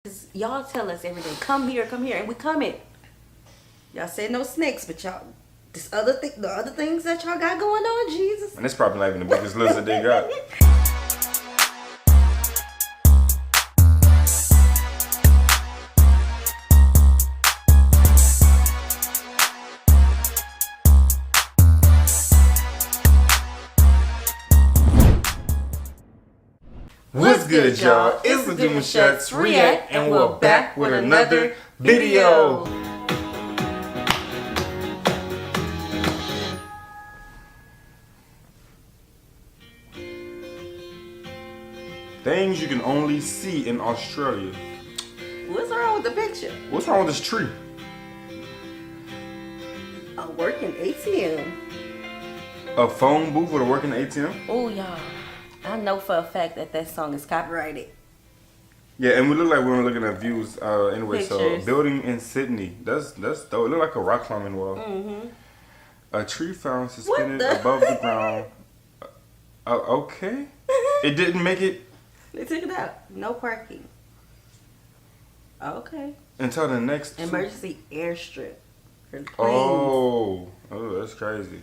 Cause y'all tell us every day, come here, and we coming. Y'all said no snakes, but y'all, the other things that y'all got going on, Jesus. And it's probably not even the biggest lizard they got. What's good, y'all? It's the Demouchets React, and we're back with another video. Things you can only see in Australia. What's wrong with the picture? What's wrong with this tree? A working ATM. A phone booth with a working ATM? Oh, y'all. I know for a fact that song is copyrighted. Yeah, and we look like we were looking at views. Anyway, Pictures. So building in Sydney. That's dope. It look like a rock climbing wall. Mm-hmm. A tree found suspended the? above the ground. Okay. It didn't make it They took it out. No parking. Okay. until the next. Emergency airstrip. For planes. Oh, that's crazy.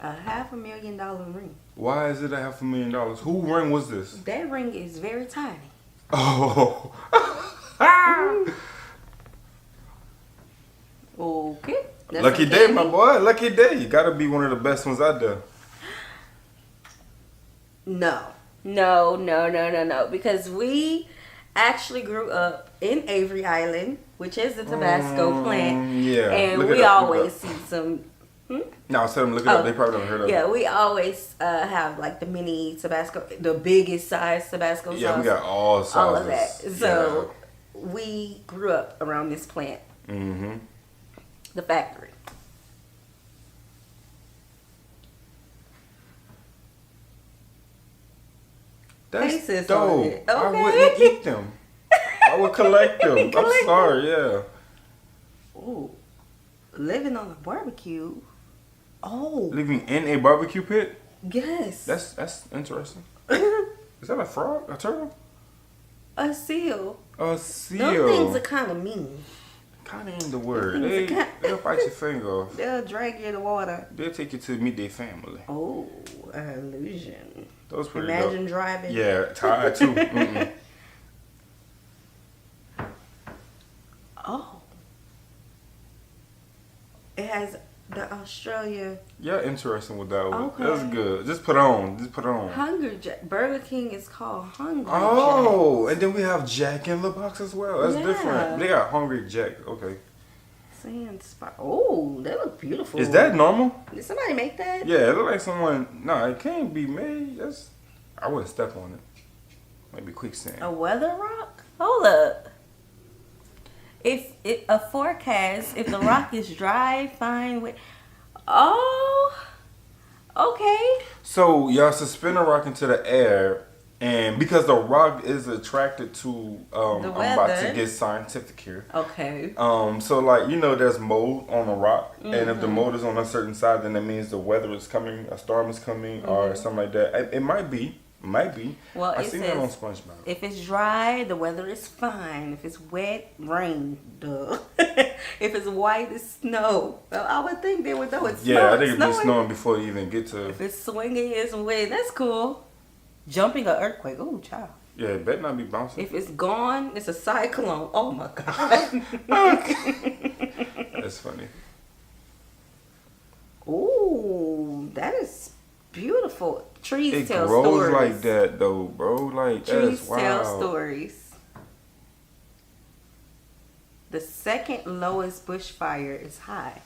A $500,000 ring. Why is it $500,000? Who ring was this? That ring is very tiny. Oh. Okay. That's Lucky some day, candy. my boy. Lucky day. You gotta be one of the best ones out there. No. Because we actually grew up in Avery Island, which is the Tabasco plant. Yeah. And Look we it up, always see some. No, tell them look it up. They probably never heard of it. Yeah, we always have like the mini Tabasco, the biggest size Tabasco sauce. Yeah, we got all sizes. all of that. So we grew up around this plant, Mm-hmm. the factory. That's Faces on dope. it. I Okay. wouldn't eat them. I would collect them. I'm Collect sorry, yeah. Ooh, living on a barbecue. Oh, Living in a barbecue pit? yes. That's interesting. Is that a frog? A turtle? A seal. A Those seal. things are kind of mean. Kind of in the word. Things are They'll bite your finger off. They'll drag you in the water. They'll take you to meet their family. Oh, illusion. Those pretty Imagine dope. driving. Yeah, tired too. Mm-mm. Oh. It has the Australia Yeah, interesting with that one. Okay. That's good. Just put on. Hunger Jack. Burger King is called Hungry Oh, and then we have Jack in the Box as well. That's Yeah. different. They got Hungry Jack. Okay. Sand spot. Oh, they look beautiful. Is that normal? Did somebody make that? Yeah, it look like someone. No, it can't be made. I wouldn't step on it. Maybe quicksand. A weather rock? Hold up. If it a forecast, if the rock is dry, fine with. Oh, okay. So y'all suspend a rock into the air, and because the rock is attracted to, I'm about to weather. get scientific here. Okay. So like there's mold on the rock, and if the mold is on a certain side, then that means the weather is coming, a storm is coming, or something like that. It might be. Well, I it seen that on says SpongeBob. if it's dry, the weather is fine. If it's wet, rain. Duh. If it's white, it's snow. Well, I would think they would know it's Yeah, I think snowing. it'd be snowing before you even get to. If it's swinging, it's wind. That's cool. Jumping an earthquake. Oh, child. Yeah, it better not be bouncing. If it's gone, it's a cyclone. Oh my God. That's funny. Ooh, that is beautiful. Trees It tell grows stories. like that though, bro. Like Trees that's tell wild. stories. The second lowest bushfire is high.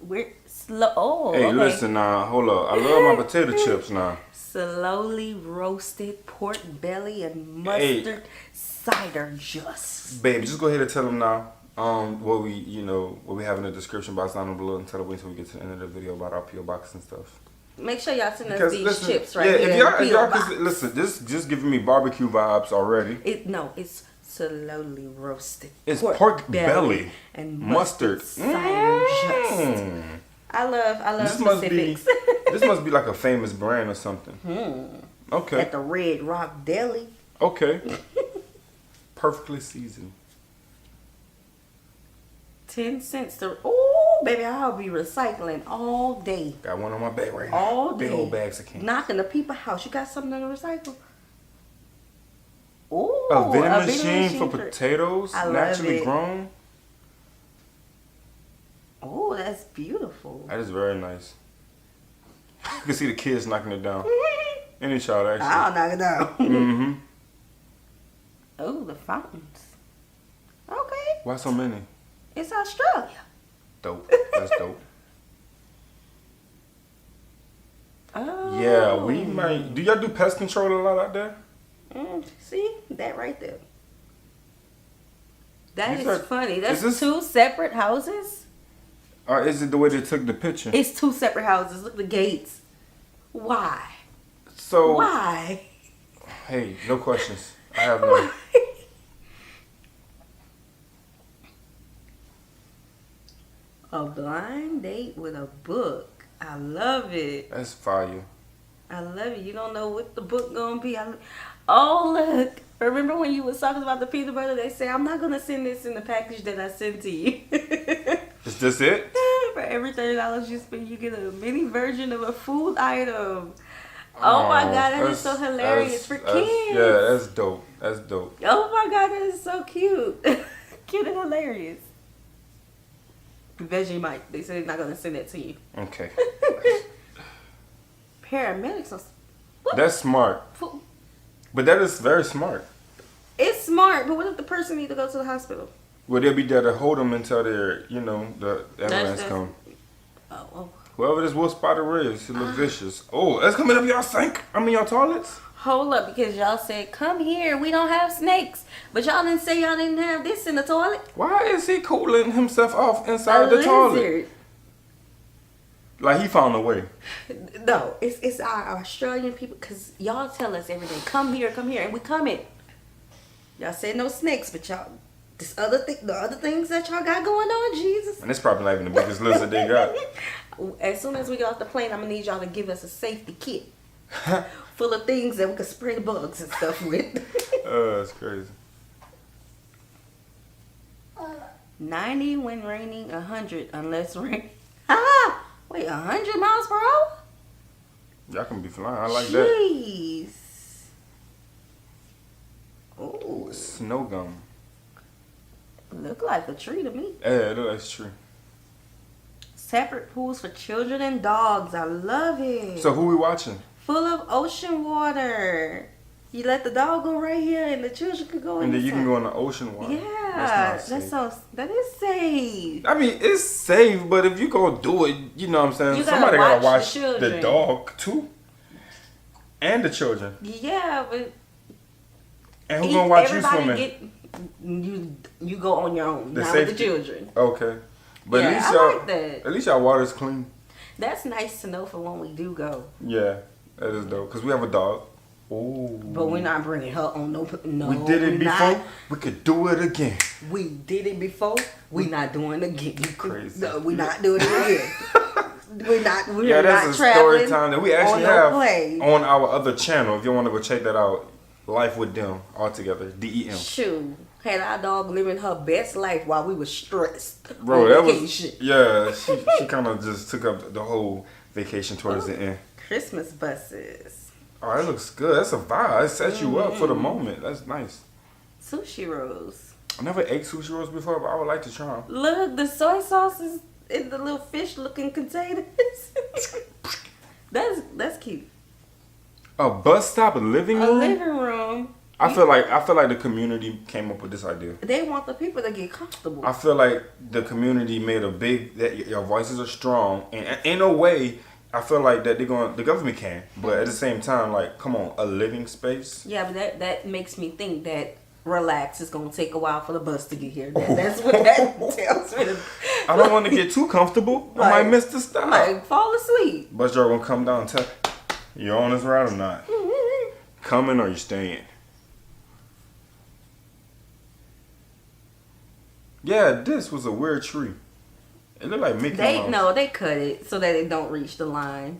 We're slow. Oh, Hey, okay. listen now. Hold up. I love my potato chips now. Slowly roasted pork belly and mustard cider just. Babe, just go ahead and tell them now. What we have in the description box down below, and tell them wait until we get to the end of the video about our PO box and stuff. Make sure y'all send us Because these listen, chips right yeah, here. if in y'all, the if P.O. y'all box. listen, just giving me barbecue vibes already. It's slowly roasted. It's pork belly and mustard. cider just. I love This specifics. must be like a famous brand or something. Okay. At the Red Rock Deli. Okay. Perfectly seasoned. 10 cents to. Oh, baby, I'll be recycling all day. Got one on my bag right now. All day. Big old bags of candy. Knocking the people house. You got something to recycle? Ooh, A vending machine for potatoes, I love naturally it. grown. Oh, that's beautiful. That is very nice. You can see the kids knocking it down. Any child, actually. I'll knock it down. Mm-hmm. Oh, the fountains. Okay. Why so many? It's Australia. Dope. That's dope. Oh. Yeah, we might. Do y'all do pest control a lot out there? See? That right there. That These is are- funny. That's is this- 2 separate houses? Or is it the way they took the picture? It's 2 separate houses. Look at the gates. Why? So, Why? hey, no questions. I have none. A blind date with a book. I love it. That's fire. I love it. You don't know what the book gonna be. Oh, look. Remember when you was talking about the peanut butter? They say, I'm not gonna send this in the package that I sent to you. Is this it? For every $30 you spend, you get a mini version of a food item. Oh my God, that is so hilarious for kids. Yeah, that's dope. That's dope. Oh my God, that is so cute. Cute and hilarious. Vegemite. They said they're not gonna send it to you. Okay. Paramedics. What? That's smart. But that is very smart. It's smart, but what if the person need to go to the hospital? Well, they'll be there to hold them until they're, the ambulance That's- come. Oh. Whoever this wolf spotter is, he looks vicious. Oh, that's coming up y'all sink. Y'all toilets. Hold up, because y'all said, come here, we don't have snakes. But y'all didn't say y'all didn't have this in the toilet. Why is he cooling himself off inside the toilet? Like he found a way. No, it's our Australian people, because y'all tell us every day, come here, and we coming. Y'all said no snakes, but y'all, the other things that y'all got going on, Jesus. And it's probably not even the biggest lizard they got. As soon as we get off the plane, I'm going to need y'all to give us a safety kit full of things that we can spray the bugs and stuff with. That's crazy. 90 when raining, 100 unless rain. Wait, 100 miles per hour? Y'all can be flying. I like that. Jeez. Ooh, Snow gum. look like a tree to me. Yeah, that's true. Separate pools for children and dogs. I love it. So who we watching? Full of ocean water. You let the dog go right here, and the children can go in. And then you can go in the ocean water. Yeah, that is safe. I mean, it's safe, but if you go do it, you know what I'm saying? You gotta Somebody gotta watch watch the the children. dog too. And the children. Yeah, but And who's gonna watch you everybody swimming? You go on your own, The not with the safety. children. Okay. But Yeah, at least I y'all like that. at least y'all water's clean. That's nice to know for when we do go. Yeah, that is dope. Cause we have a dog. Ooh. But we're not bringing her on no. We did it we before. not. We could do it again. We did it before. We not doing it again. You crazy. No, we not doing it again. We're not That's a traveling story time that we actually on no have plane. on our other channel. If you want to go check that out, Life with Them all together. DEM. Shoot, had our dog living her best life while we were stressed Bro, on that vacation. was she kind of just took up the whole vacation towards the end. Christmas buses, Oh, that looks good. That's a vibe. It sets you up for the moment. That's nice. sushi rolls. I never ate sushi rolls before, but I would like to try them. Look, the soy sauce is in the little fish-looking containers. that's cute. A bus stop living A room. living room. I feel like the community came up with this idea. They want the people to get comfortable. I feel like the community made a big that your voices are strong, and in a way, I feel like that the government can, but at the same time, like, come on, a living space. Yeah, but that makes me think that relax is gonna take a while for the bus to get here. That's what that tells me. I don't want to get too comfortable. I might miss the stop. Like fall asleep. Bus driver gonna come down and tell you on this ride or not. Coming or you staying? Yeah, this was a weird tree. It look like Mickey Mouse. No, they cut it so that it don't reach the line.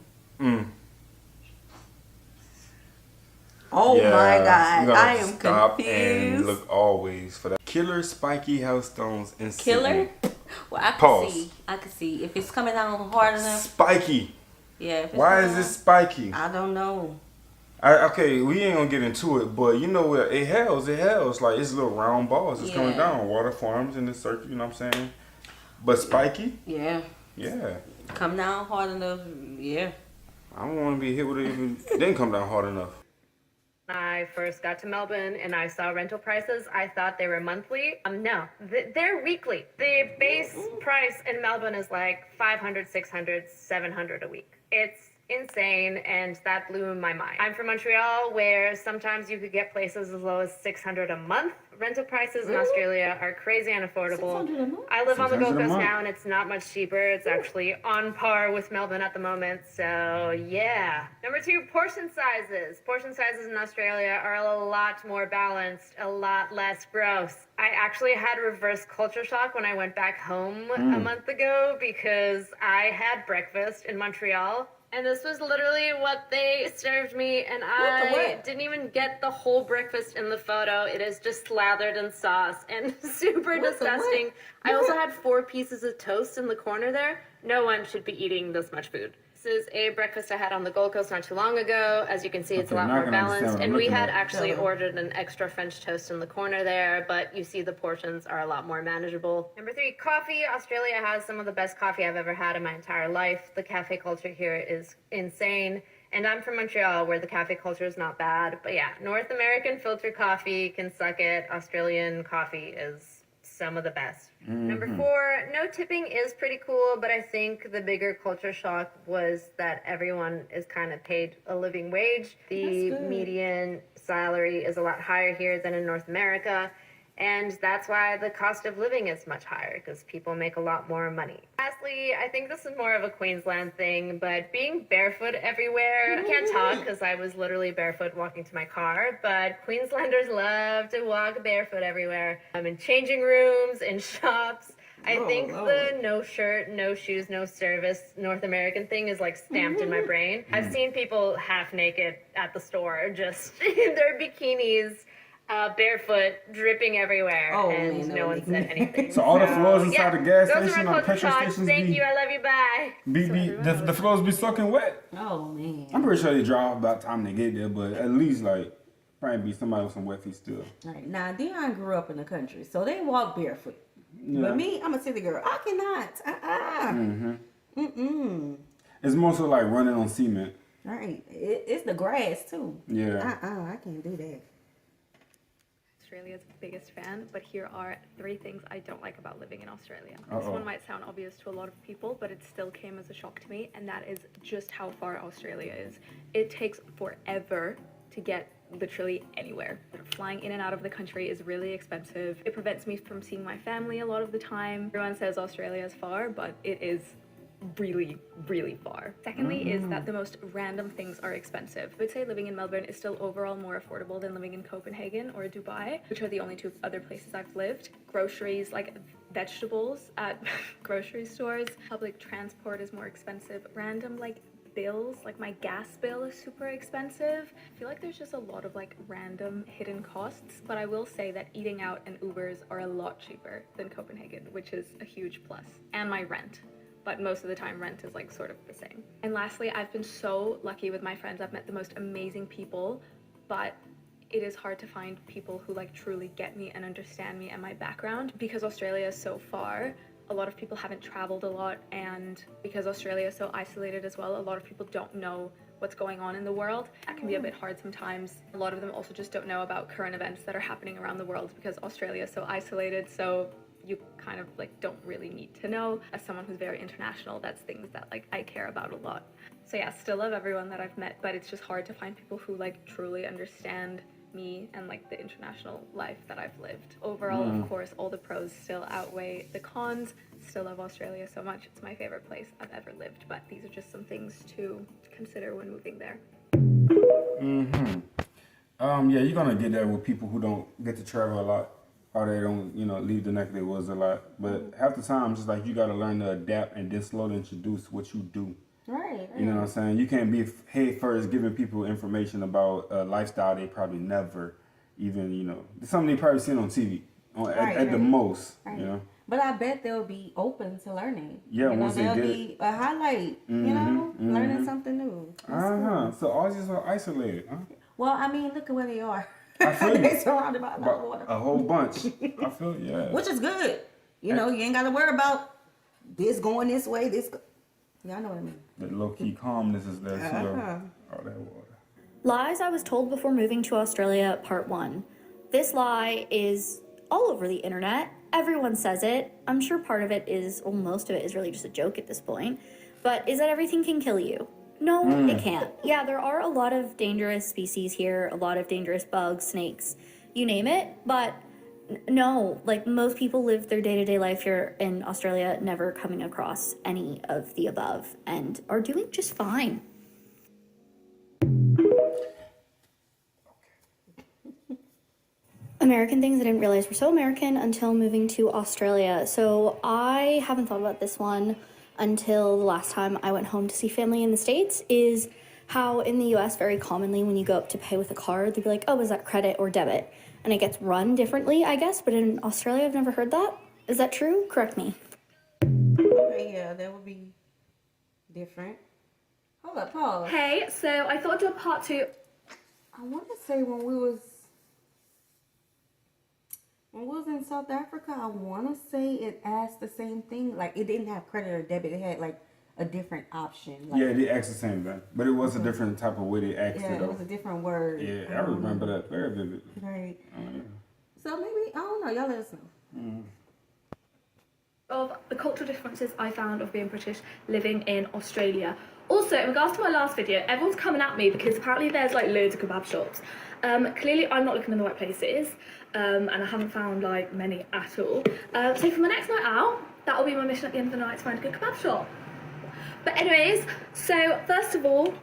Oh yeah, my God, I am stop confused. And look always for that. Killer spiky house stones in Killer? Sydney. Well, I can Pause. see. I can see if it's coming down hard enough. Spiky. Yeah. If it's Why is it spiky? I don't know. Okay, we ain't gonna get into it, but you know what? It hells. Like it's little round balls. It's coming down. Water farms in the circle. You know what I'm saying? But spiky. Yeah. Yeah. Come down hard enough. Yeah. I don't want to be hit with it if it didn't come down hard enough. When I first got to Melbourne and I saw rental prices, I thought they were monthly. No, they're weekly. The base price in Melbourne is like 500, 600, 700 a week. It's insane, and that blew my mind. I'm from Montreal, where sometimes you could get places as low as 600 a month. Rental prices in Australia are crazy unaffordable. 600 a month? I live on the Gold 600 a Coast month. now, and it's not much cheaper. It's actually on par with Melbourne at the moment, so yeah. Number 2, portion sizes. Portion sizes in Australia are a lot more balanced, a lot less gross. I actually had reverse culture shock when I went back home a month ago because I had breakfast in Montreal. And this was literally what they served me, and I didn't even get the whole breakfast in the photo. It is just slathered in sauce and super disgusting. I also had 4 pieces of toast in the corner there. No one should be eating this much food. This is a breakfast I had on the Gold Coast not too long ago. As you can see, it's a lot more balanced. And we had actually ordered an extra French toast in the corner there, but you see the portions are a lot more manageable. Number 3, coffee. Australia has some of the best coffee I've ever had in my entire life. The cafe culture here is insane. And I'm from Montreal, where the cafe culture is not bad. But yeah, North American filter coffee can suck it. Australian coffee is some of the best. Number 4, no tipping is pretty cool, but I think the bigger culture shock was that everyone is kind of paid a living wage. The median salary is a lot higher here than in North America, and that's why the cost of living is much higher, because people make a lot more money. Lastly, I think this is more of a Queensland thing, but being barefoot everywhere, I can't talk because I was literally barefoot walking to my car, but Queenslanders love to walk barefoot everywhere. I'm in changing rooms, in shops. I think the no shirt, no shoes, no service North American thing is like stamped in my brain. I've seen people half naked at the store, just in their bikinis, barefoot, dripping everywhere, and no one said anything. So all the floors inside the gas those are station my or the culture petrol shocks. stations Thank you, I love you, bye. the floors be soaking wet. Oh man. I'm pretty sure they dry off by the time they get there, but at least like probably be somebody with some wet feet still. All right, now Dion grew up in the country, so they walk barefoot. But me, I'm a city girl. I cannot. It's more so like running on cement. Right. It's the grass too. Yeah. I can't do that. Australia's biggest fan, but here are 3 things I don't like about living in Australia. This one might sound obvious to a lot of people, but it still came as a shock to me, and that is just how far Australia is. It takes forever to get literally anywhere. Flying in and out of the country is really expensive. It prevents me from seeing my family a lot of the time. Everyone says Australia is far, but it is really, really far. Secondly is that the most random things are expensive. I would say living in Melbourne is still overall more affordable than living in Copenhagen or Dubai, which are the only 2 other places I've lived. Groceries, like vegetables at grocery stores. Public transport is more expensive. Random like bills, like my gas bill is super expensive. I feel like there's just a lot of like random hidden costs, but I will say that eating out and Ubers are a lot cheaper than Copenhagen, which is a huge plus. And my rent. But most of the time rent is like sort of the same. And lastly, I've been so lucky with my friends. I've met the most amazing people, but it is hard to find people who like truly get me and understand me and my background. Because Australia is so far, a lot of people haven't traveled a lot, and because Australia is so isolated as well, a lot of people don't know what's going on in the world. That can be a bit hard sometimes. A lot of them also just don't know about current events that are happening around the world because Australia is so isolated, so you kind of like don't really need to know. As someone who's very international, that's things that like I care about a lot. So yeah, still love everyone that I've met, but it's just hard to find people who like truly understand me and like the international life that I've lived. Overall, of course, all the pros still outweigh the cons. Still love Australia so much. It's my favorite place I've ever lived, but these are just some things to consider when moving there. Yeah, you're gonna get that with people who don't get to travel a lot. or they don't, leave the neck of their woods a lot. But half the time, just like you got to learn to adapt and then slowly introduce what you do. Right. You know what I'm saying? You can't be head first giving people information about a lifestyle they probably never even, something they probably seen on TV at the most, Right. But I bet they'll be open to learning. Yeah, once they there'll get be a highlight, learning something new. Cool. So Aussies are isolated, huh? Well, I mean, look at where they are. I feel They're surrounded by water. A whole bunch. I feel, yeah. Which is good. You ain't got to worry about this going this way, Y'all know what I mean. The low-key calmness is there, too. All that water. Lies I was told before moving to Australia, part 1. This lie is all over the internet. Everyone says it. I'm sure part of it is, well, most of it is really just a joke at this point. But is that everything can kill you? No, it can't. Yeah, there are a lot of dangerous species here, a lot of dangerous bugs, snakes, you name it. But no, like most people live their day-to-day life here in Australia, never coming across any of the above, and are doing just fine. American things I didn't realize were so American until moving to Australia. So I haven't thought about this one until the last time I went home to see family in the States, is how in the US very commonly when you go up to pay with a card, they'd be like, oh, is that credit or debit? And it gets run differently, I guess, but in Australia I've never heard that. Is that true? Correct me. Okay, yeah, that would be different. Hold up, pause. Hey, so I thought I'd do a part 2. I want to say when we was in South Africa, I want to say it asked the same thing. Like, it didn't have credit or debit. It had, like, a different option. Like, yeah, they asked the same thing. But it was a different type of way they asked it. Yeah, it was a different word. Yeah, I remember that very vividly. Right. Oh, yeah. So maybe, I don't know. Y'all let us know. Of the cultural differences I found of being British living in Australia. Also, in regards to my last video, everyone's coming at me because apparently there's like loads of kebab shops. Clearly I'm not looking in the right places, and I haven't found like many at all. So for my next night out, that'll be my mission at the end of the night, to find a good kebab shop. But anyways, so first of all,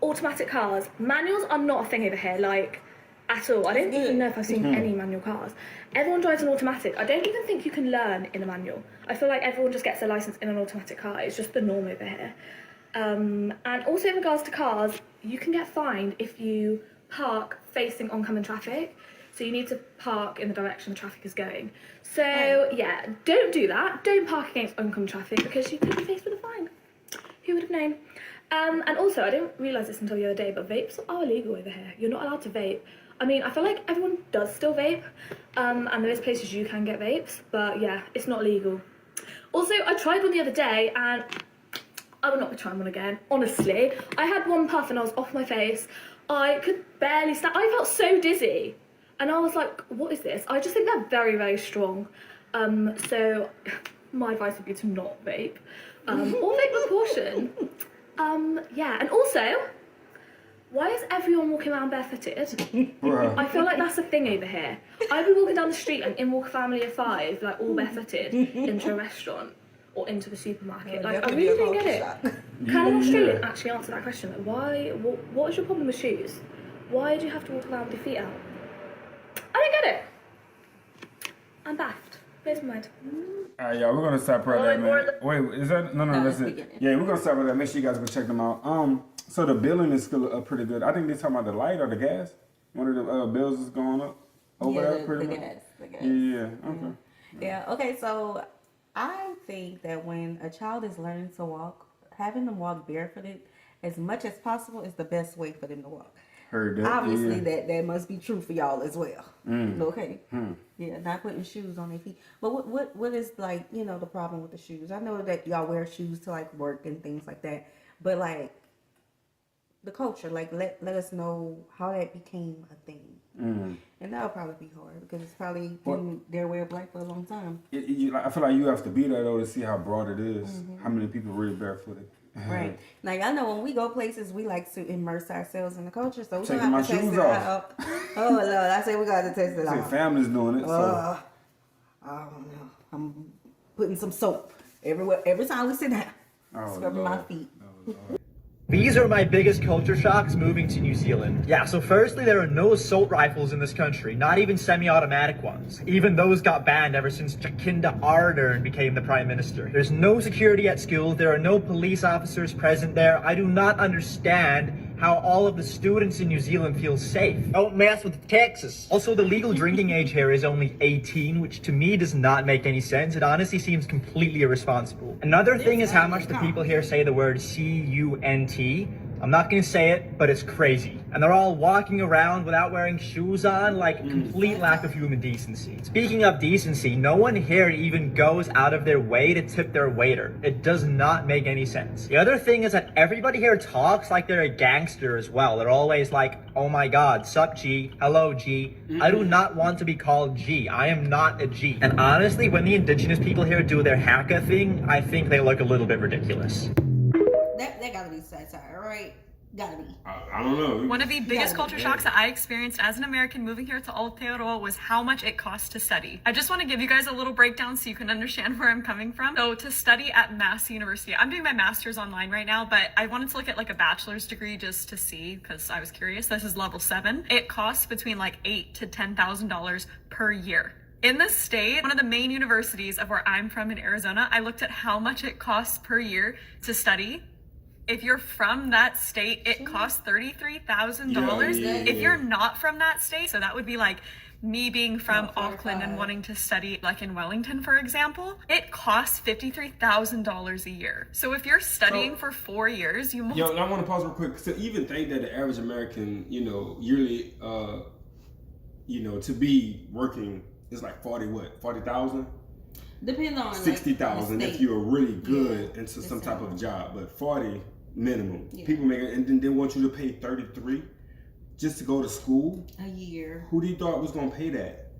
automatic cars. Manuals are not a thing over here, like, at all. I don't even know if I've seen any manual cars. Everyone drives an automatic. I don't even think you can learn in a manual. I feel like everyone just gets their license in an automatic car. It's just the norm over here. And also in regards to cars, you can get fined if you park facing oncoming traffic. So you need to park in the direction the traffic is going. So yeah, don't do that. Don't park against oncoming traffic because you could be faced with a fine. Who would have known? And also, I didn't realise this until the other day, but vapes are illegal over here. You're not allowed to vape. I mean, I feel like everyone does still vape, and there is places you can get vapes, but yeah, it's not legal. Also, I tried one the other day, and I will not be trying one again, honestly. I had one puff and I was off my face. I could barely stand. I felt so dizzy. And I was like, what is this? I just think they're very, very strong. So my advice would be to not vape. Or vape with caution. Yeah, and also, why is everyone walking around barefooted? I feel like that's a thing over here. I'd be walking down the street and in walk a family of 5, like all barefooted, into a restaurant or into the supermarket. Like, I really don't get it. Can an Australian actually answer that question? Like, why? What is your problem with shoes? Why do you have to walk around with your feet out? I don't get it. I'm baffed. Where's my mind? Alright, y'all, we're gonna stop right there, man. Wait, is that no? That's it. Yeah, we're gonna stop right there. Make sure you guys go check them out. So the billing is still pretty good. I think they're talking about the light or the gas. One of the bills is going up over there, pretty much. The gas. Yeah. Okay. Yeah. Okay. So I think that when a child is learning to walk, having them walk barefooted as much as possible is the best way for them to walk. Heard that. Obviously, that must be true for y'all as well. Okay. Yeah, not putting shoes on their feet. But what is, like, the problem with the shoes? I know that y'all wear shoes to, like, work and things like that. But, like, the culture, like, let us know how that became a thing. And that'll probably be hard because it's probably been their way of life for a long time. I feel like you have to be there, though, to see how broad it is. How many people really barefooted. Right. Now, y'all know when we go places, we like to immerse ourselves in the culture. So we're going Taking to my have to test shoes it off. out. Oh, Lord. I say we got to test it Say out. family's doing it, so. I don't know. I'm putting some soap everywhere. Every time we sit down. Scrubbing my feet. These are my biggest culture shocks moving to New Zealand. Yeah, so firstly, there are no assault rifles in this country, not even semi-automatic ones. Even those got banned ever since Jacinda Ardern became the Prime Minister. There's no security at schools, there are no police officers present there. I do not understand how all of the students in New Zealand feel safe. Don't mess with Texas. Also, the legal drinking age here is only 18, which to me does not make any sense. It honestly seems completely irresponsible. Another thing is how much the people here say the word C-U-N-T. I'm not gonna say it, but it's crazy. And they're all walking around without wearing shoes on, like complete lack of human decency. Speaking of decency, no one here even goes out of their way to tip their waiter. It does not make any sense. The other thing is that everybody here talks like they're a gangster as well. They're always like, oh my god, sup G, hello G. I do not want to be called G. I am not a G. And honestly, when the indigenous people here do their haka thing, I think they look a little bit ridiculous. That gotta be satire, right? Gotta be. I don't know. One of the biggest culture shocks that I experienced as an American moving here to Aotearoa was how much it costs to study. I just want to give you guys a little breakdown so you can understand where I'm coming from. So to study at Mass University, I'm doing my master's online right now, but I wanted to look at like a bachelor's degree just to see because I was curious. This is level 7. It costs between like $8,000 to $10,000 per year. In the state, one of the main universities of where I'm from in Arizona, I looked at how much it costs per year to study. If you're from that state, it costs $33,000. If you're not from that state, so that would be like me being from Auckland and wanting to study like in Wellington, for example, it costs $53,000 a year. So if you're studying for 4 years, you Yo, I want to pause real quick. So even think that the average American, yearly, to be working is like 40,000? Depends on 60,000 like, if you're really good into some type of job, but 40 minimum. People make it, and then they want you to pay 33 just to go to school a year. Who do you thought was gonna pay that?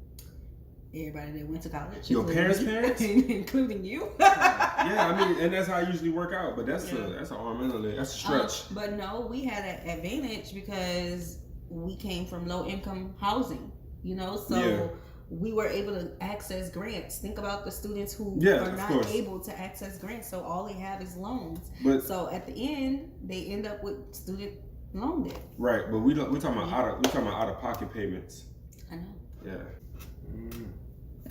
Everybody that went to college. Your parents, including you. Yeah, I mean, and that's how I usually work out. But that's an arm and a leg. That's a stretch. But no, we had an advantage because we came from low income housing. So. We were able to access grants. Think about the students who are not able to access grants, so all they have is loans. So at the end, they end up with student loan debt. Right, but we're talking about out of pocket payments. I know. Yeah.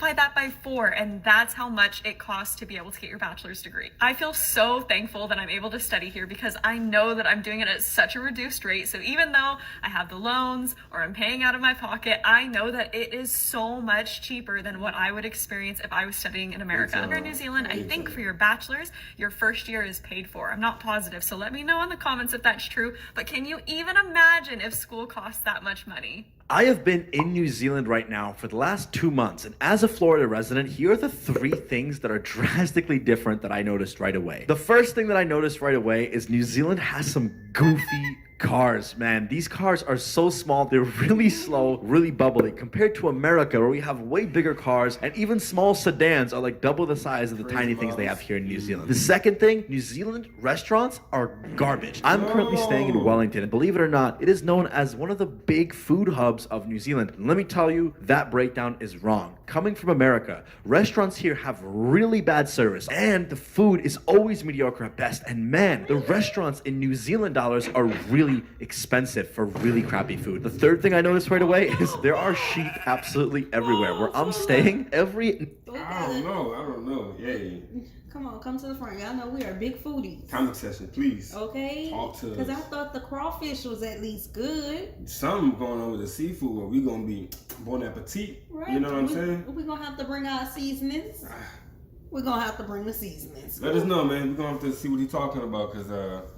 multiply that by 4, and that's how much it costs to be able to get your bachelor's degree. I feel so thankful that I'm able to study here because I know that I'm doing it at such a reduced rate. So even though I have the loans or I'm paying out of my pocket, I know that it is so much cheaper than what I would experience if I was studying in America. Here in New Zealand, I think for your bachelor's, your first year is paid for. I'm not positive, so let me know in the comments if that's true. But can you even imagine if school costs that much money? I have been in New Zealand right now for the last 2 months, and as a Florida resident, here are the 3 things that are drastically different that I noticed right away. The first thing that I noticed right away is New Zealand has some goofy cars, man. These cars are so small, they're really slow, really bubbly, compared to America where we have way bigger cars, and even small sedans are like double the size of the tiny things they have here in New Zealand. The second thing, New Zealand restaurants are garbage. I'm currently staying in Wellington, and believe it or not, it is known as one of the big food hubs of New Zealand. And let me tell you, that breakdown is wrong. Coming from America, restaurants here have really bad service, and the food is always mediocre at best. And man, the restaurants in New Zealand dollars are really expensive for really crappy food. The third thing I noticed right away is there are sheep absolutely everywhere. Where I'm staying, I don't know. Yay. Come to the front. Y'all know we are big foodies. Comment section, please. Okay. Talk to us. Because I thought the crawfish was at least good. Something going on with the seafood where we gonna be bon appetit. Right. You know what I'm saying? We're gonna have to bring our seasonings. We're gonna have to bring the seasonings. Let us know, man. We're gonna have to see what he's talking about because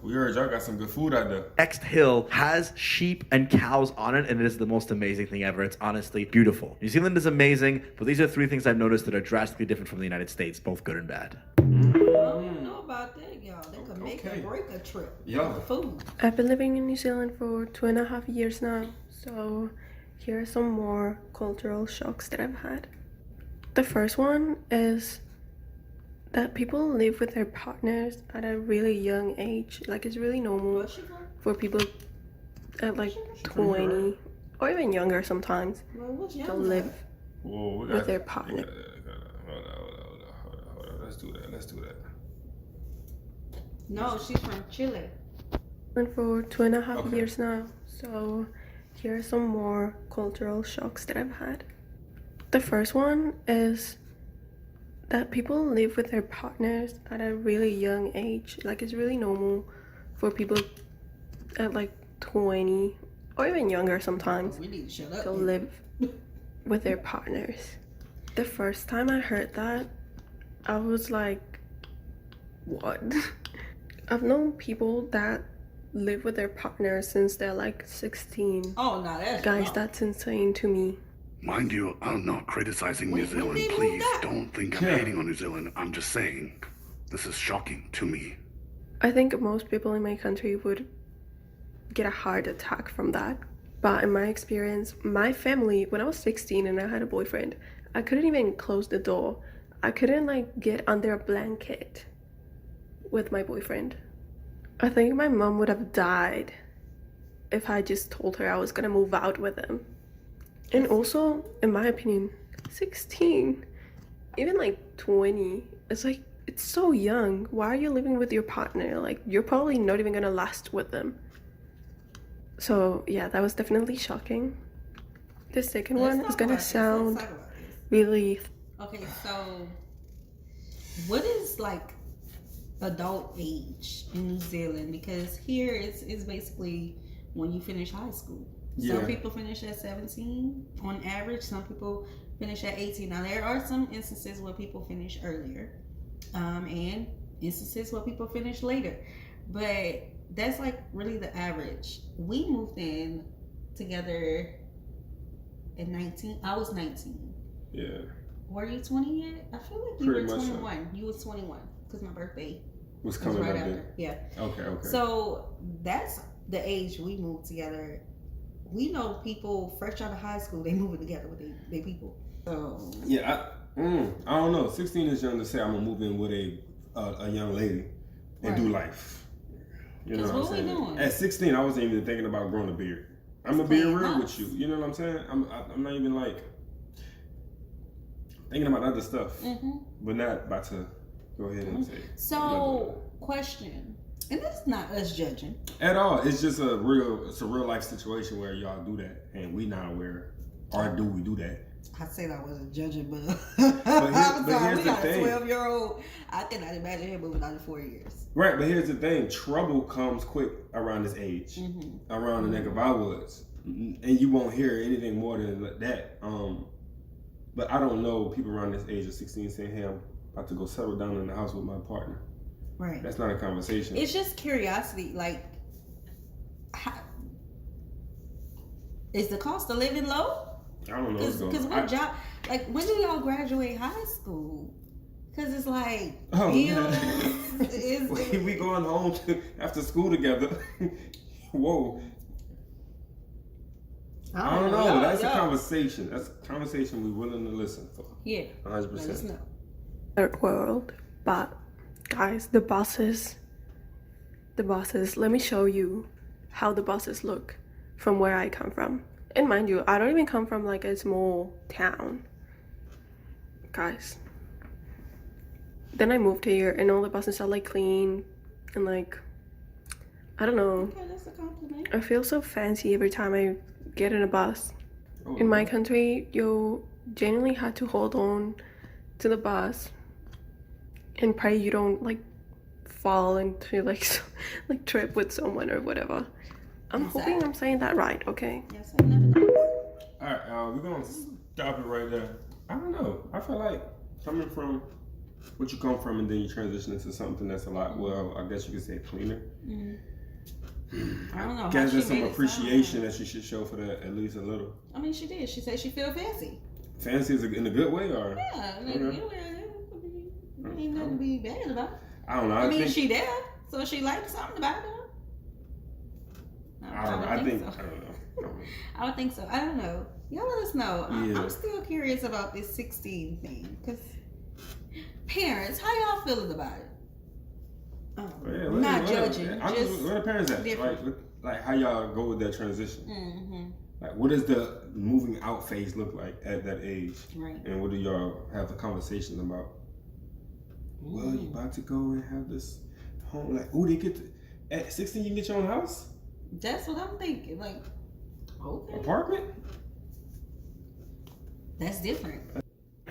we heard y'all got some good food out there. Next hill has sheep and cows on it, and it is the most amazing thing ever. It's honestly beautiful. New Zealand is amazing, but these are 3 things I've noticed that are drastically different from the United States, both good and bad. I don't know about that, y'all. They could make or break a trip. Yeah. The food. I've been living in New Zealand for 2.5 years now, so here are some more cultural shocks that I've had. The first one is that people live with their partners at a really young age. Like, it's really normal for people at like 20 or even younger sometimes to live with their partner. Hold on. Let's do that. No, she's from Chile. And for 2.5 years now, so here are some more cultural shocks that I've had. The first one is that people live with their partners at a really young age. Like, it's really normal for people at like 20 or even younger sometimes to live with their partners. The first time I heard that, I was like, what? I've known people that live with their partners since they're like 16. Oh, no, that's Guys, wrong. that's insane to me. Mind you, I'm not criticizing New Zealand. Please don't think I'm hating on New Zealand. I'm just saying, this is shocking to me. I think most people in my country would get a heart attack from that. But in my experience, my family, when I was 16 and I had a boyfriend, I couldn't even close the door. I couldn't like get under a blanket with my boyfriend. I think my mom would have died if I just told her I was gonna move out with him. And also, in my opinion, 16, even like 20, it's like, it's so young. Why are you living with your partner? Like, you're probably not even gonna last with them. So yeah, that was definitely shocking. The second one is gonna sound really... Okay, so what is like adult age in New Zealand? Because here it's basically when you finish high school. Some people finish at 17 on average. Some people finish at 18. Now there are some instances where people finish earlier, and instances where people finish later. But that's like really the average. We moved in together at 19. I was 19. Yeah. Were you 20 yet? I feel like you were 21. You was 21 because my birthday was coming right up after. then. Yeah. Okay. So that's the age we moved together. We know people fresh out of high school, they moving together with their people. So yeah, I don't know. 16 is young to say I'm gonna move in with a young lady and do life. You know what I'm saying? Doing? At 16, I wasn't even thinking about growing a beard. I'm gonna be real with you. You know what I'm saying? I'm not even like thinking about other stuff, but not about to go ahead and say. So, question. And that's not us judging at all. It's just a real life situation where y'all do that, and we not aware, or do we do that? I said I wasn't judging, but here's we the got thing. a 12-year-old. I cannot imagine him moving out in 4 years. Right, but here's the thing: trouble comes quick around this age, around the neck of our woods, and you won't hear anything more than that. But I don't know people around this age of 16 saying, "Hey, I'm about to go settle down in the house with my partner." Right. That's not a conversation. It's just curiosity. Like, is the cost of living low? I don't know. Because what job? Like, when do y'all graduate high school? Because it's like, we going home after school together. Whoa. I don't know. That's a conversation. That's a conversation we're willing to listen for. Yeah. 100%. Let us know. Third world, but guys, the buses, let me show you how the buses look from where I come from. And mind you, I don't even come from like a small town. Guys. Then I moved here and all the buses are like clean and like, I don't know. Okay, that's a compliment. I feel so fancy every time I get in a bus. In my country, you genuinely had to hold on to the bus and pray you don't like fall into like trip with someone or whatever. I'm hoping I'm saying that right, okay? Yes, I never know. Alright, we're gonna stop it right there. I don't know. I feel like coming from what you come from and then you transition into something that's a lot, well, I guess you could say cleaner. I don't know. I guess there's some appreciation that you should show for that, at least a little. I mean, she did. She said she feel fancy. Fancy is in a good way, or? Yeah, I mean, ain't nothing to be bad about. I don't know. I mean, she there, so she likes something about her. I don't know. I would think so. I don't know. Y'all let us know. Yeah. I'm still curious about this 16 thing. Because parents, how y'all feeling about it? Not judging. Just where the parents at? Like how y'all go with that transition? Like what does the moving out phase look like at that age? Right. And what do y'all have the conversations about? Well, you about to go and have this home. Like, they get to... At 16, you can get your own house? That's what I'm thinking. Like, okay. Apartment? That's different.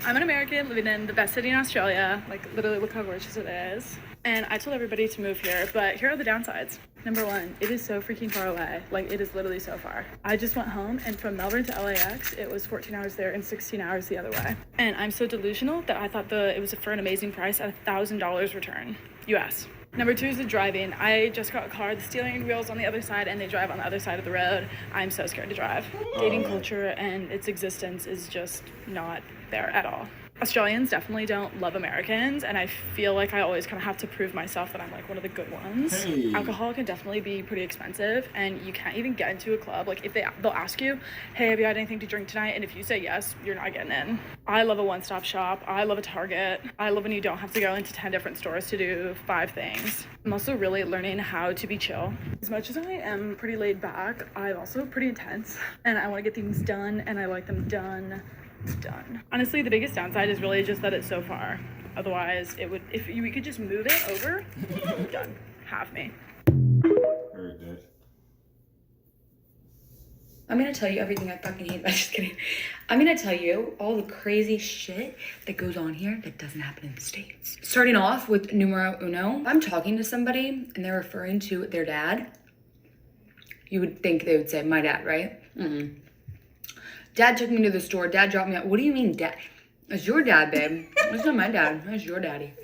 I'm an American living in the best city in Australia. Like, literally, look how gorgeous it is. And I told everybody to move here, but here are the downsides. Number one, it is so freaking far away. Like, it is literally so far. I just went home, and from Melbourne to LAX, it was 14 hours there and 16 hours the other way. And I'm so delusional that I thought it was for an amazing price at $1,000 return, US. Number two is the driving. I just got a car, the steering wheel's on the other side, and they drive on the other side of the road. I'm so scared to drive. Dating culture and its existence is just not there at all. Australians definitely don't love Americans, and I feel like I always kind of have to prove myself that I'm like one of the good ones. Hey. Alcohol can definitely be pretty expensive, and you can't even get into a club. Like, if they'll ask you, hey, have you had anything to drink tonight? And if you say yes, you're not getting in. I love a one-stop shop. I love a Target. I love when you don't have to go into 10 different stores to do 5 things. I'm also really learning how to be chill. As much as I am pretty laid back, I'm also pretty intense, and I want to get things done, and I like them done. Honestly, the biggest downside is really just that it's so far. Otherwise, it would, if we could just move it over, done. Have me. Heard that. I'm gonna tell you everything I fucking hate. I'm just kidding. I'm gonna tell you all the crazy shit that goes on here that doesn't happen in the States. Starting off with numero uno. I'm talking to somebody and they're referring to their dad. You would think they would say, my dad, right? Mm-mm. Dad took me to the store. Dad dropped me out. What do you mean, dad? It's your dad, babe. It's not my dad. It's your daddy.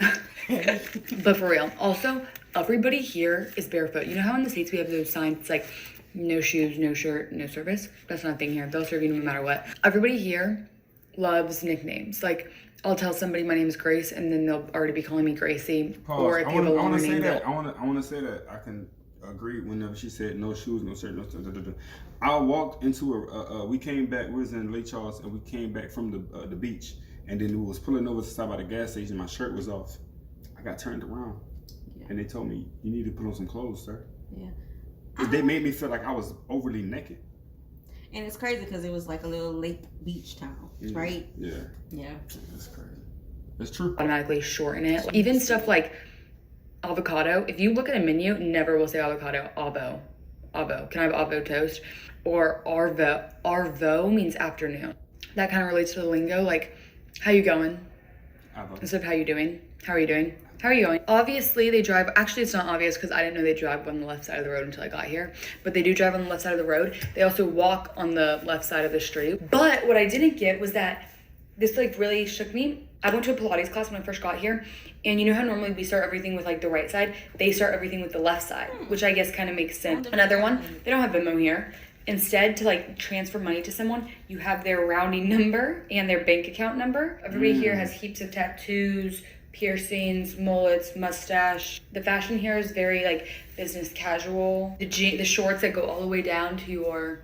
But for real. Also, everybody here is barefoot. You know how in the States we have those signs, it's like, no shoes, no shirt, no service? That's not a thing here. They'll serve you no matter what. Everybody here loves nicknames. Like, I'll tell somebody my name is Grace, and then they'll already be calling me Gracie. Pause. Or if you have a longer name, I want to say that I can agree whenever she said no shoes, no shirt, no. I walked into we came back. We was in Lake Charles, and we came back from the beach, and then we was pulling over to stop by the gas station. My shirt was off. I got turned around, and they told me, "You need to put on some clothes, sir." Yeah. They made me feel like I was overly naked. And it's crazy because it was like a little lake beach town, right? Yeah. Yeah. That's crazy. That's true. Automatically shorten it. Even stuff like avocado. If you look at a menu, never will say avocado. Avo. Can I have avo toast? Or arvo. Arvo means afternoon. That kind of relates to the lingo. Like, how you going? Avo. Instead of how you doing. How are you doing? How are you going? Obviously, they drive. Actually, it's not obvious because I didn't know they drive on the left side of the road until I got here. But they do drive on the left side of the road. They also walk on the left side of the street. But what I didn't get was that this like really shook me. I went to a Pilates class when I first got here. And you know how normally we start everything with like the right side? They start everything with the left side, which I guess kind of makes sense. Another one, they don't have Venmo here. Instead, to like transfer money to someone, you have their rounding number and their bank account number. Everybody here has heaps of tattoos, piercings, mullets, mustache. The fashion here is very like business casual. The shorts that go all the way down to your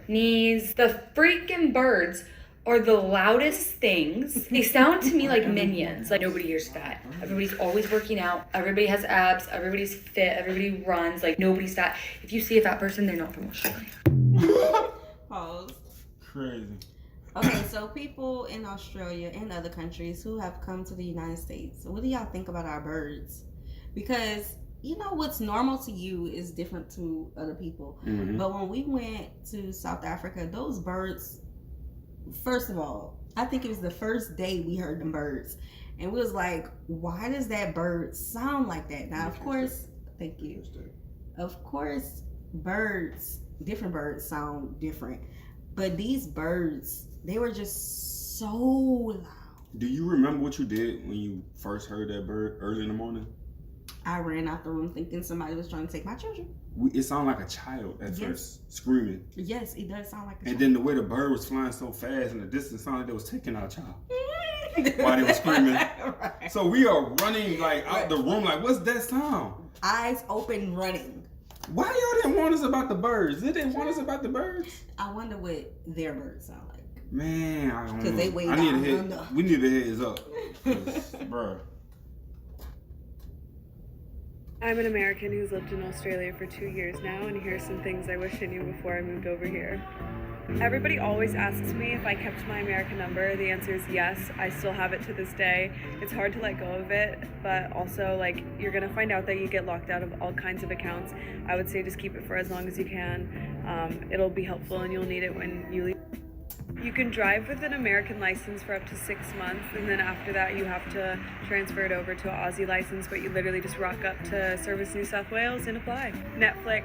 knees. The freaking birds are the loudest things. They sound to me like minions. Like, nobody here's fat. Everybody's always working out. Everybody has abs. Everybody's fit. Everybody runs. Like, nobody's fat. If you see a fat person, they're not from Australia. Pause. Crazy. Okay, so people in Australia and other countries who have come to the United States, what do y'all think about our birds? Because you know what's normal to you is different to other people. Mm-hmm. But when we went to South Africa, those birds, first of all, I think it was the first day we heard them birds. And we was like, why does that bird sound like that? Now, of course, thank you. Of course, different birds sound different. But these birds, they were just so loud. Do you remember what you did when you first heard that bird early in the morning? I ran out the room thinking somebody was trying to take my children. It sounded like a child at first, screaming. Yes, it does sound like a child. And then the way the bird was flying so fast in the distance sounded like they was taking our child. While they were screaming. Right. So we are running like out the room like, what's that sound? Eyes open, running. Why y'all didn't warn us about the birds? They didn't warn us about the birds? I wonder what their birds sound like. Man, I don't know. Because they way down under. We need a heads up. Bruh. I'm an American who's lived in Australia for 2 years now, and here's some things I wish I knew before I moved over here. Everybody always asks me if I kept my American number. The answer is yes. I still have it to this day. It's hard to let go of it, but also, like, you're gonna find out that you get locked out of all kinds of accounts. I would say just keep it for as long as you can. It'll be helpful and you'll need it when you leave. You can drive with an American license for up to 6 months, and then after that you have to transfer it over to an Aussie license, but you literally just rock up to Service New South Wales and apply. Netflix,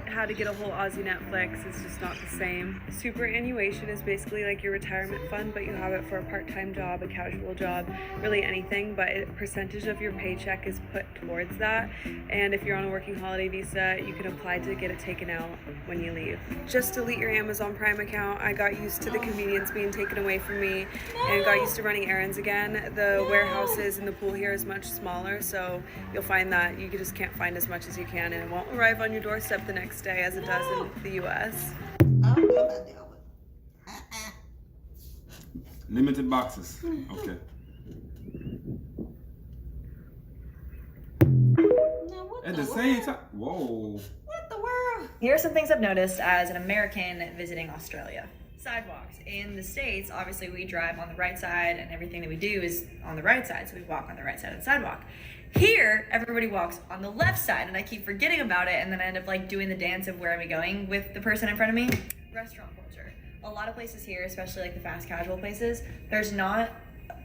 how to get a whole Aussie Netflix, it's just not the same. Superannuation is basically like your retirement fund, but you have it for a part-time job, a casual job, really anything, but a percentage of your paycheck is put towards that, and if you're on a working holiday visa, you can apply to get it taken out when you leave. Just delete your Amazon Prime account. I got used to the convenience being taken away from me and got used to running errands again. The warehouses and the pool here is much smaller, so you'll find that you just can't find as much as you can, and it won't arrive on your doorstep the next day as it does in the US. Limited boxes. Okay. At the same time, whoa. What the world? Here are some things I've noticed as an American visiting Australia. Sidewalks. In the States, obviously we drive on the right side and everything that we do is on the right side, so we walk on the right side of the sidewalk. Here, everybody walks on the left side, and I keep forgetting about it, and then I end up like doing the dance of where am I going with the person in front of me. Restaurant culture. A lot of places here, especially like the fast casual places, there's not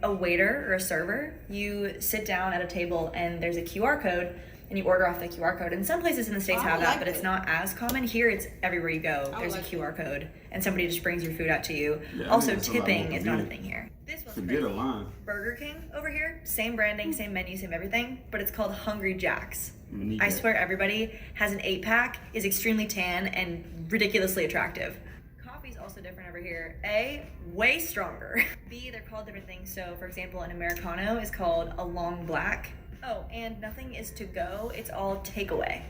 a waiter or a server. You sit down at a table and there's a QR code, and you order off the QR code. And some places in the States have that, but it's not as common. Here, it's everywhere you go, there's a QR code, and somebody just brings your food out to you. Yeah, also, tipping is not a thing here. This one's Forget a line. Burger King over here, same branding, same menu, same everything, but it's called Hungry Jack's. Need I that. swear everybody has an 8-pack, is extremely tan, and ridiculously attractive. Coffee's also different over here. A, way stronger. B, they're called different things. So, for example, an Americano is called a long black. Oh, and nothing is to go, it's all takeaway.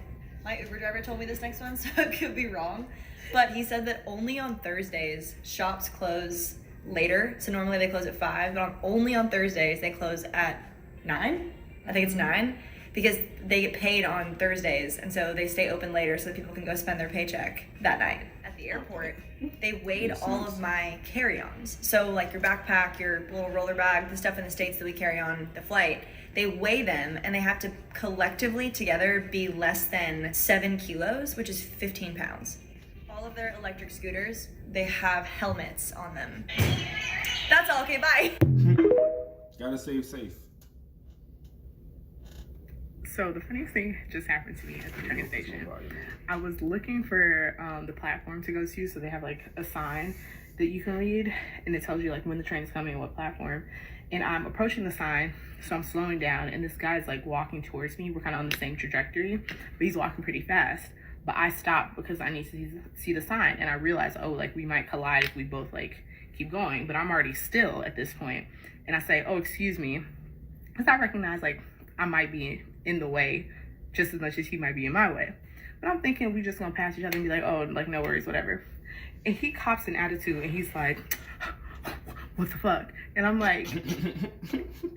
My Uber driver told me this next one, so it could be wrong, but he said that only on Thursdays, shops close later. So normally they close at 5, but only on Thursdays they close at 9. I think it's 9, because they get paid on Thursdays, and so they stay open later so that people can go spend their paycheck that night. At the airport, they weighed all of my carry-ons. So like your backpack, your little roller bag, the stuff in the States that we carry on the flight, they weigh them, and they have to collectively together be less than 7 kilos, which is 15 pounds. All of their electric scooters, they have helmets on them. That's all, okay, bye. Gotta save safe. So the funniest thing just happened to me at the train station. I was looking for the platform to go to, so they have like a sign that you can read, and it tells you like when the train is coming and what platform. And I'm approaching the sign, so I'm slowing down, and this guy's like walking towards me. We're kind of on the same trajectory, but he's walking pretty fast. But I stopped because I need to see the sign, and I realized, oh, like we might collide if we both like keep going, but I'm already still at this point. And I say, oh, excuse me, because I recognize like I might be in the way just as much as he might be in my way. But I'm thinking we just gonna pass each other and be like, oh, like no worries, whatever. And he cops an attitude, and he's like, what the fuck? And I'm like,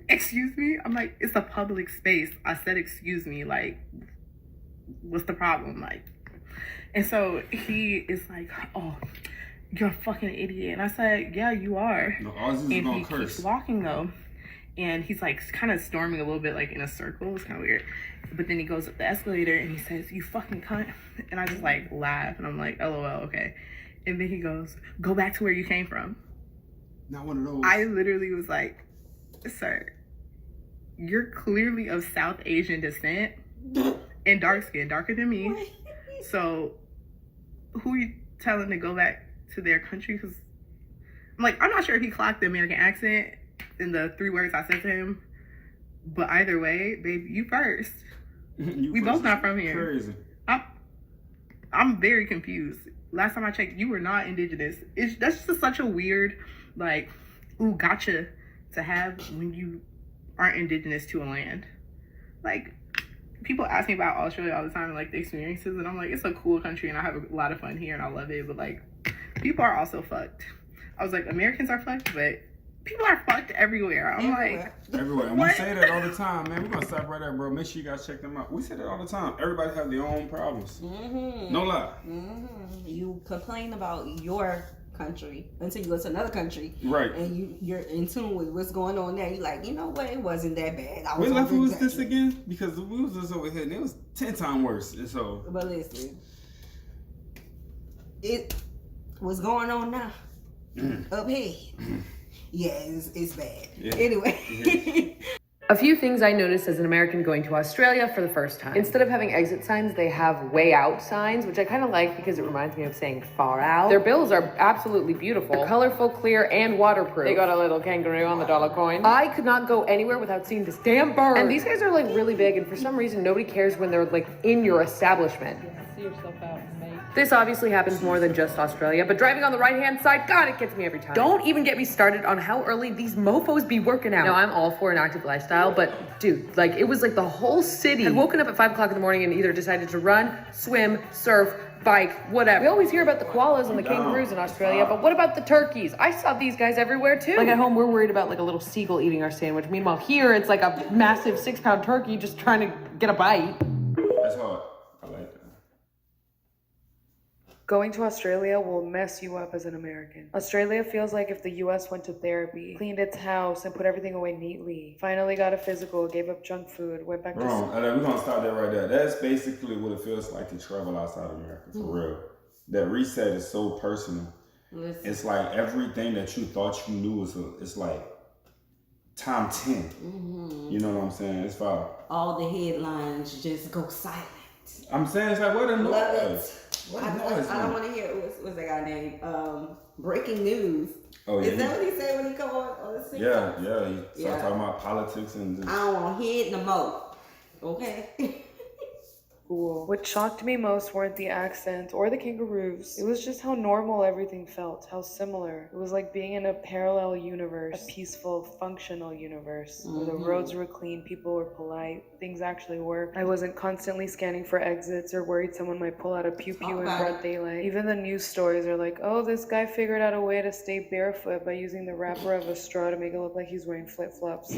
excuse me? I'm like, it's a public space. I said, excuse me, like, what's the problem? Like, and so he is like, oh, you're a fucking idiot. And I said, yeah, you are. No, Aussies and gonna he curse. keeps walking though. And he's like kind of storming a little bit like in a circle. It's kind of weird. But then he goes up the escalator and he says, you fucking cunt. And I just like laugh and I'm like, LOL, okay. And then he goes, go back to where you came from. Not one of those. I literally was like, sir, you're clearly of South Asian descent and dark skin, darker than me. So who are you telling to go back to their country? Because I'm like, I'm not sure if he clocked the American accent in the 3 words I said to him. But either way, babe, you first. We both not from here. Crazy. I'm very confused. Last time I checked, you were not indigenous. That's just such a weird, like, ooh, gotcha to have when you aren't indigenous to a land. Like, people ask me about Australia all the time and like the experiences, and I'm like, it's a cool country and I have a lot of fun here and I love it, but like, people are also fucked. I was like, Americans are fucked, but people are fucked everywhere. I'm like, everywhere. And we say that all the time, man. We're gonna stop right there, bro. Make sure you guys check them out. We say that all the time. Everybody have their own problems. No lie. You complain about your country until you go to another country, right? And you're in tune with what's going on there. You're like, you know what? It wasn't that bad. What level was this again? Because we was just over here, and it was 10 times worse. And so, but listen, it what's going on now up here. Yeah, it's bad. Yeah. Anyway. A few things I noticed as an American going to Australia for the first time. Instead of having exit signs, they have way out signs, which I kind of like because it reminds me of saying far out. Their bills are absolutely beautiful. They're colorful, clear, and waterproof. They got a little kangaroo on the dollar coin. I could not go anywhere without seeing this damn bird. And these guys are like really big, and for some reason, nobody cares when they're like in your establishment. See yourself out, mate. This obviously happens more than just Australia, but driving on the right-hand side, God, it gets me every time. Don't even get me started on how early these mofos be working out. Now, I'm all for an active lifestyle, but dude, like it was like the whole city had woken up at 5 o'clock in the morning and either decided to run, swim, surf, bike, whatever. We always hear about the koalas and the kangaroos in Australia, but what about the turkeys? I saw these guys everywhere too. Like at home, we're worried about like a little seagull eating our sandwich. Meanwhile, here, it's like a massive 6-pound turkey just trying to get a bite. That's hard. I like that. Going to Australia will mess you up as an American. Australia feels like if the US went to therapy, cleaned its house, and put everything away neatly. Finally got a physical, gave up junk food, went back to school. We're gonna stop that right there. That's basically what it feels like to travel outside America, for real. That reset is so personal. Listen. It's like everything that you thought you knew it's like time 10. You know what I'm saying? It's fire. All the headlines just go silent. I'm saying it's like, what a noise. I don't want to hear what's that guy name? Breaking news. Oh yeah. Is that what he said when he come on the scene? Yeah. He started talking about politics and just... I don't want to hear it no more. Okay. Cool. What shocked me most weren't the accents or the kangaroos. It was just how normal everything felt, how similar. It was like being in a parallel universe, a peaceful, functional universe, where the roads were clean, people were polite, things actually worked. I wasn't constantly scanning for exits or worried someone might pull out a pew-pew in broad daylight. Even the news stories are like, oh, this guy figured out a way to stay barefoot by using the wrapper of a straw to make it look like he's wearing flip-flops.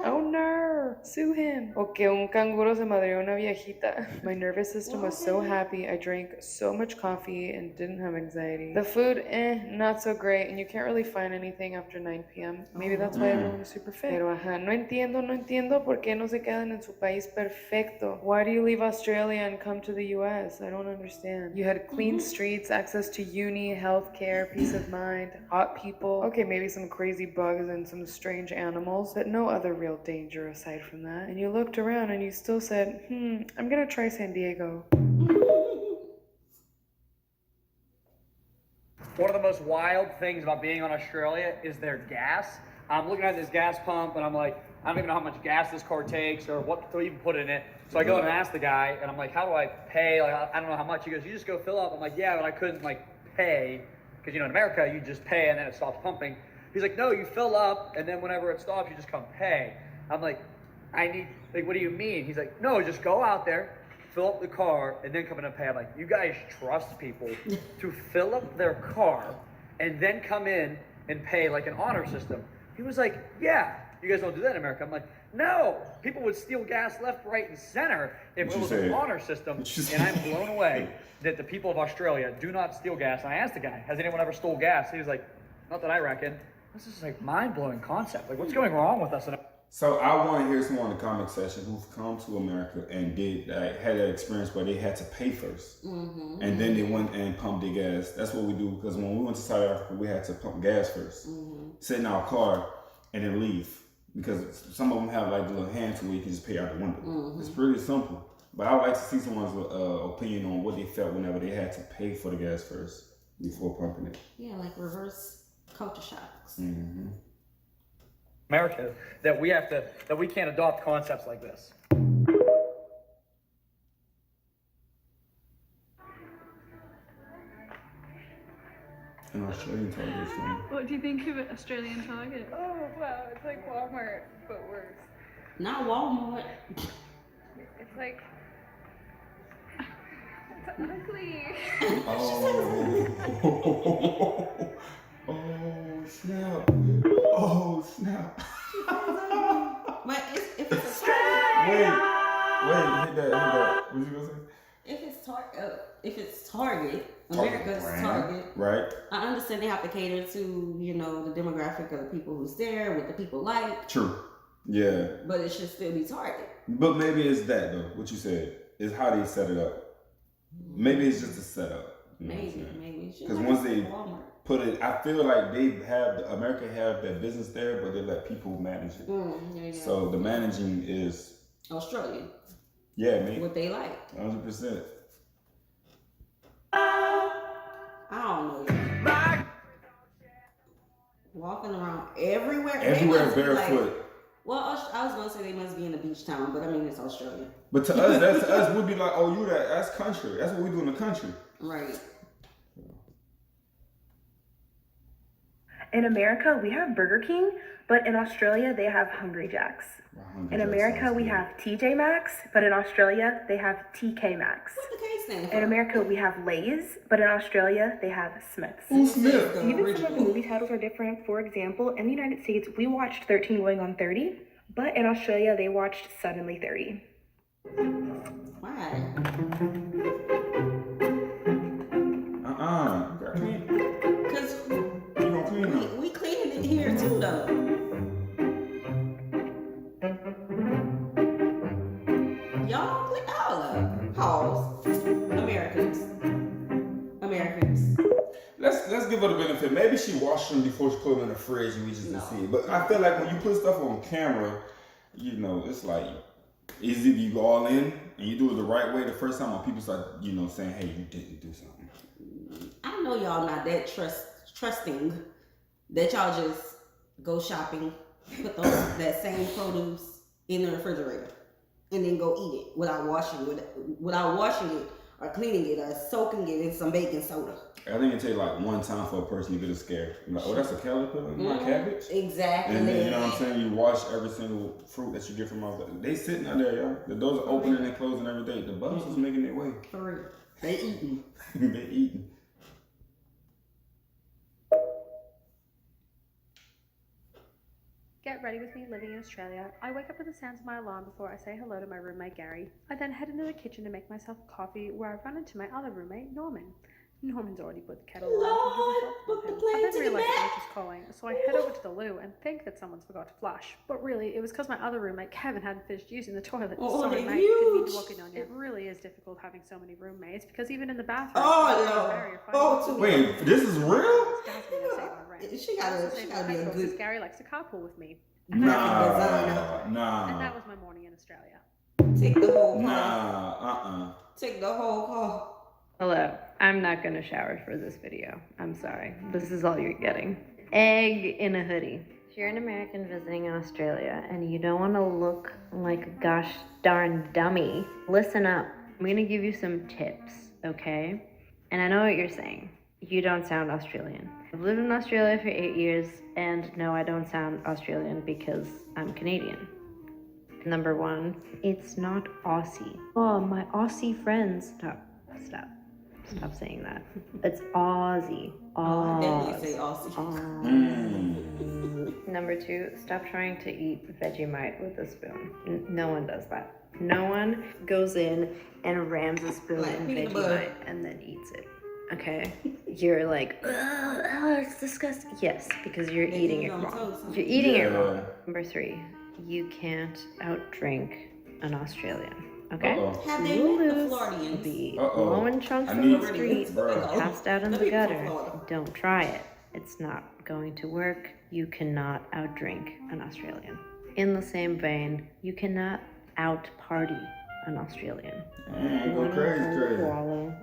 Oh no! Sue him! O que un canguro se madreó una viejita. My nervous system was so happy. I drank so much coffee and didn't have anxiety. The food, not so great, and you can't really find anything after 9 p.m. Maybe that's why everyone is super fit. Pero ajá, no entiendo por qué no se quedan en su país perfecto. Why do you leave Australia and come to the US? I don't understand. You had clean streets, access to uni, healthcare, peace of mind, hot people. Okay, maybe some crazy bugs and some strange animals, but no other real danger aside from that. And you looked around and you still said, I'm gonna try San Diego. One of the most wild things about being on Australia is their gas. I'm looking at this gas pump and I'm like, I don't even know how much gas this car takes or what to even put in it. So I go and ask the guy and I'm like, how do I pay? Like, I don't know how much. He goes, you just go fill up. I'm like, yeah, but I couldn't like pay because, you know, in America, you just pay and then it stops pumping. He's like, no, you fill up and then whenever it stops, you just come pay. I'm like, what do you mean? He's like, no, just go out there, fill up the car, and then come in and pay. I'm like, you guys trust people to fill up their car and then come in and pay like an honor system? He was like, yeah, you guys don't do that in America. I'm like, no, people would steal gas left, right, and center if it was an honor system. And I'm blown away that the people of Australia do not steal gas. And I asked the guy, has anyone ever stole gas? He was like, not that I reckon. This is like mind-blowing concept. Like, what's going wrong with us? So I want to hear someone in the comment section who've come to America and had that experience where they had to pay first, and then they went and pumped their gas. That's what we do, because when we went to South Africa, we had to pump gas first, sit in our car, and then leave, because some of them have like the little hand tool where you can just pay out the window. It's pretty simple, but I would like to see someone's opinion on what they felt whenever they had to pay for the gas first before pumping it. Yeah, like reverse culture shocks. America, that we can't adopt concepts like this. An Australian Target. What do you think of Australian Target? Oh wow, it's like Walmart but worse. Not Walmart. It's like it's ugly. Oh snap! Oh. Target. America's Target. Right. I understand they have to cater to, you know, the demographic of the people who's there, what the people like. True. Yeah. But it should still be Target. But maybe it's that though. What you said is how they set it up. Maybe it's just a setup. You know maybe. Because once they put it, I feel like America have that business there, but they let people manage it. So the managing is Australian. Yeah, maybe. What they like. 100%. I don't know. Walking around everywhere. Everywhere barefoot. Like, well, I was gonna say they must be in a beach town, but I mean it's Australia. But to us, we'd be like, oh, that's country. That's what we do in the country. Right. In America, we have Burger King, but in Australia, they have Hungry Jacks. In America, we have TJ Maxx, but in Australia, they have TK Maxx. What's the case stand for? In America, we have Lay's, but in Australia, they have Smith's. Smith? Even some of the movie titles are different. For example, in the United States, we watched 13 Going on 30, but in Australia, they watched Suddenly 30. Why? Because we cleaning it here too, though. Y'all clean all of pause. Americans. Let's give her the benefit. Maybe she washed them before she put them in the fridge and we just didn't see it. But I feel like when you put stuff on camera, you know, it's like either you go all in and you do it the right way the first time, or people start, you know, saying, hey, you didn't do something. I know y'all not that trusting that y'all just go shopping, put that same produce in the refrigerator, and then go eat it without washing it or cleaning it or soaking it in some baking soda. I think it takes like one time for a person to get a scare. Like, oh, that's a caterpillar in my cabbage? Exactly. And then, you know what I'm saying? You wash every single fruit that you get from out. They sitting out there, y'all. The doors are opening and closing every day. The bugs is making their way. For real. They eating. They eating. Get ready with me living in Australia. I wake up to the sounds of my alarm before I say hello to my roommate Gary. I then head into the kitchen to make myself coffee, where I run into my other roommate Norman. Norman's already put the kettle on. I then realize Rach is calling, so I head over to the loo and think that someone's forgot to flush. But really, it was because my other roommate Kevin hadn't finished using the toilet. Sorry, mate, didn't mean to walk in on you. It really is difficult having so many roommates because even in the bathroom. Wait, this is real? She gotta be a good. Gary likes to carpool with me. Nah. And that was my morning in Australia. Take the whole call. Take the whole call. Hello, I'm not gonna shower for this video. I'm sorry. This is all you're getting. Egg in a hoodie. If you're an American visiting Australia and you don't want to look like a gosh darn dummy, listen up. I'm gonna give you some tips, okay? And I know what you're saying. You don't sound Australian. I've lived in Australia for 8 years, and no, I don't sound Australian because I'm Canadian. Number one, it's not Aussie. Oh, my Aussie friends. Stop saying that. It's Aussie. I definitely say Aussie. Number two, stop trying to eat Vegemite with a spoon. No one does that. No one goes in and rams a spoon in Vegemite and then eats it. Okay? You're like, oh, it's disgusting. Yes, because you're eating it wrong. You're eating it wrong. Number three, you can't outdrink an Australian. Okay? Have they met the Floridians? Be blowing chunks on the street, passed out in the gutter. Don't try it. It's not going to work. You cannot outdrink an Australian. In the same vein, you cannot out-party an Australian.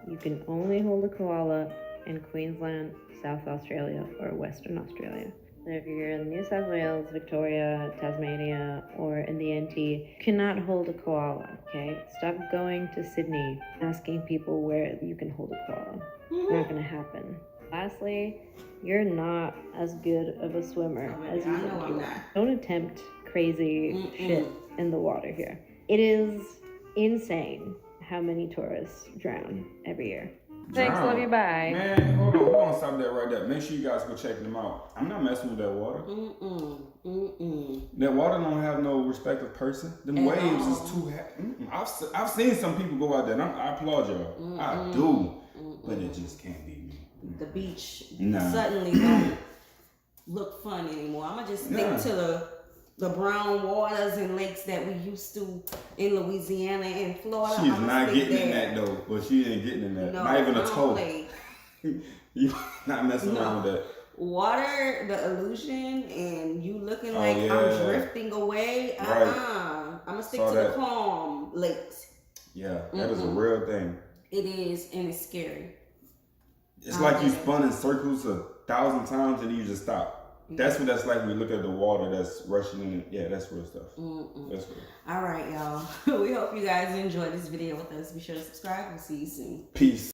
You can only hold a koala in Queensland, South Australia, or Western Australia. So if you're in New South Wales, Victoria, Tasmania, or in the NT, you cannot hold a koala, okay? Stop going to Sydney asking people where you can hold a koala. It's not gonna happen. Lastly, you're not as good of a swimmer as you think you are. Don't attempt crazy shit in the water here. It is insane how many tourists drown every year. Thanks, love you, bye. Man, hold on, we're gonna stop that right there. Make sure you guys go check them out. I'm not messing with that water. That water don't have no respect of person. Them waves is too heavy. I've seen some people go out there, and I applaud y'all. I do. but it just can't be me. The beach Nah. suddenly don't look fun anymore. I'm gonna just stick to the brown waters and lakes that we used to in Louisiana and Florida. She's not getting in that though, but she ain't getting in that. No, not even a toe. like, You not messing around with that. Water, the illusion, and you looking like I'm drifting away. I'm gonna stick to the calm lakes. Yeah, that is a real thing. It is, and it's scary. It's like you spun in circles 1,000 times and you just stop. That's what that's like when you look at the water that's rushing in. Yeah, that's real stuff. That's real. All right, y'all. We hope you guys enjoyed this video with us. Be sure to subscribe. We'll see you soon. Peace.